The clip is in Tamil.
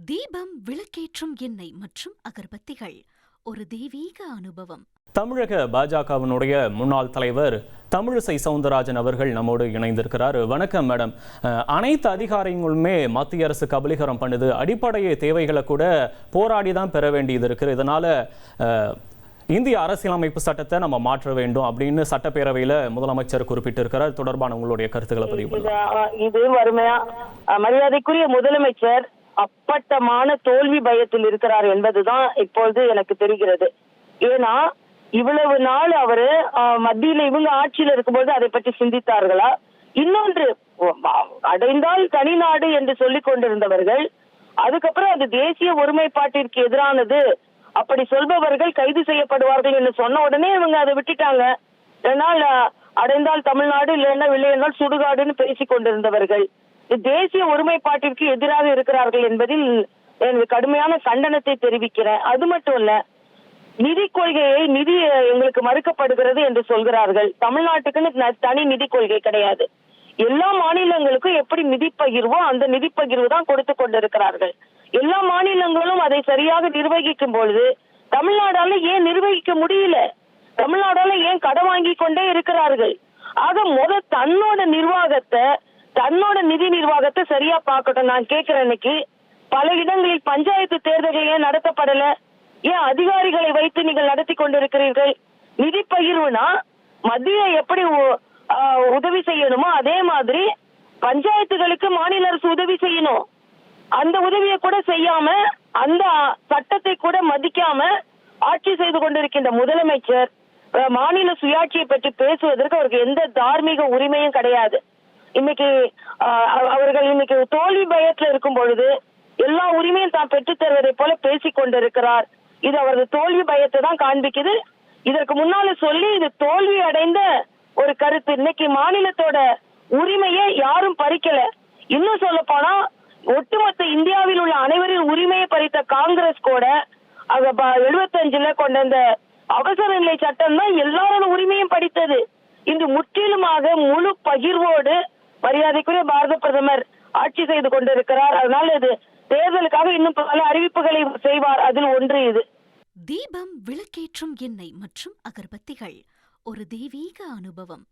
தீபம், விளக்கேற்றும் எண்ணெய் மற்றும் அகர்பத்திகள் ஒரு தெய்வீக அனுபவம். தமிழக பாஜகவினுடைய முன்னாள் தலைவர் தமிழிசை சவுந்தரராஜன் அவர்கள் நம்மோடு இணைந்திருக்கிறார். வணக்கம் மேடம். அனைத்து அதிகாரங்களுமே மத்திய அரசு கபலீகரம் பண்ணுது, அடிப்படை தேவைகளை கூட போராடி தான் பெற வேண்டியது இருக்குது. இதனால இந்திய அரசியலமைப்பு சட்டத்தை நம்ம மாற்ற வேண்டும் அப்படின்னு சட்டப்பேரவையில முதலமைச்சர் குறிப்பிட்டிருக்கிறார். தொடர்பான உங்களுடைய கருத்துக்களை பதிவு பண்ணுங்க. இது வறுமையா மரியாதைக்குரிய முதலமைச்சர் அப்பட்டமான தோல்வி பயத்தில் இருக்கிறார் என்பதுதான் இப்பொழுது எனக்கு தெரிகிறது. ஏன்னா இவ்வளவு நாள் அவரு மத்தியில இவங்க ஆட்சியில இருக்கும்போது அதை பற்றி சிந்தித்தார்களா? இன்னொன்று, அடைந்தால் தனிநாடு என்று சொல்லிக் கொண்டிருந்தவர்கள் அதுக்கப்புறம் அது தேசிய ஒருமைப்பாட்டிற்கு எதிரானது அப்படி சொல்பவர்கள் கைது செய்யப்படுவார்கள் என்று சொன்ன உடனே இவங்க அதை விட்டுட்டாங்க. இதனால் அடைந்தால் தமிழ்நாடு, இல்லை என்றால் சுடுகாடுன்னு பேசிக் கொண்டிருந்தவர்கள் தேசிய ஒருமைப்பாட்டிற்கு எதிராக இருக்கிறார்கள் என்பதில் எனக்கு கடுமையான கண்டனத்தை தெரிவிக்கிறேன். அது மட்டும் இல்ல, நிதி கொள்கையை எங்களுக்கு மறுக்கப்படுகிறது என்று சொல்கிறார்கள். தமிழ்நாட்டுக்குன்னு தனி நிதி கொள்கை கிடையாது. எல்லா மாநிலங்களுக்கும் எப்படி நிதி பகிர்வோ அந்த நிதி பகிர்வு தான் கொடுத்து கொண்டிருக்கிறார்கள். எல்லா மாநிலங்களும் அதை சரியாக நிர்வகிக்கும் பொழுது தமிழ்நாடால ஏன் நிர்வகிக்க முடியல? தமிழ்நாடால ஏன் கடன் வாங்கி கொண்டே இருக்கிறார்கள்? ஆக தன்னோட நிதி நிர்வாகத்தை சரியா பார்க்கட்டும். நான் கேட்கிறேன், இன்னைக்கு பல இடங்களில் பஞ்சாயத்து தேர்தல்கள் ஏன் நடத்தப்படல? ஏன் அதிகாரிகளை வைத்து நீங்கள் நடத்தி கொண்டிருக்கிறீர்கள்? நிதி பகிர்வுனா மத்திய எப்படி உதவி செய்யணுமோ அதே மாதிரி பஞ்சாயத்துகளுக்கு மாநில அரசு உதவி செய்யணும். அந்த உதவியை கூட செய்யாம, அந்த சட்டத்தை கூட மதிக்காம ஆட்சி செய்து கொண்டிருக்கின்ற முதலமைச்சர் மாநில சுயாட்சியை பற்றி பேசுவதற்கு அவருக்கு எந்த தார்மீக உரிமையும் கிடையாது. இன்னைக்கு அவர்கள் இன்னைக்கு தோல்வி பயத்துல இருக்கும் பொழுது எல்லா உரிமையும் தான் பெற்றுத் தருவதை போல பேசிக் கொண்டிருக்கிறார். இது அவரது தோல்வி பயத்தை தான் காண்பிக்குது. இதற்கு முன்னால சொல்லி இது தோல்வி அடைந்த ஒரு கருத்து. இன்னைக்கு மாநிலத்தோட உரிமையை யாரும் பறிக்கல. இன்னும் சொல்ல போனா ஒட்டுமொத்த இந்தியாவில் உள்ள அனைவரின் உரிமையை பறித்த காங்கிரஸ் கூட 75ல கொண்ட இந்த அவசர நிலை சட்டம் தான் எல்லாரோட உரிமையும் படித்தது. இன்று முற்றிலுமாக முழு பகிர்வோடு மரியாதைக்குரிய பாரத பிரதமர் ஆட்சி செய்து கொண்டிருக்கிறார். அதனால இது தேர்தலுக்காக இன்னும் பல அறிவிப்புகளை செய்வார். அதில் ஒன்று இது. தீபம், விளக்கேற்றும் எண்ணெய் மற்றும் அகர்பத்திகள் ஒரு தெய்வீக அனுபவம்.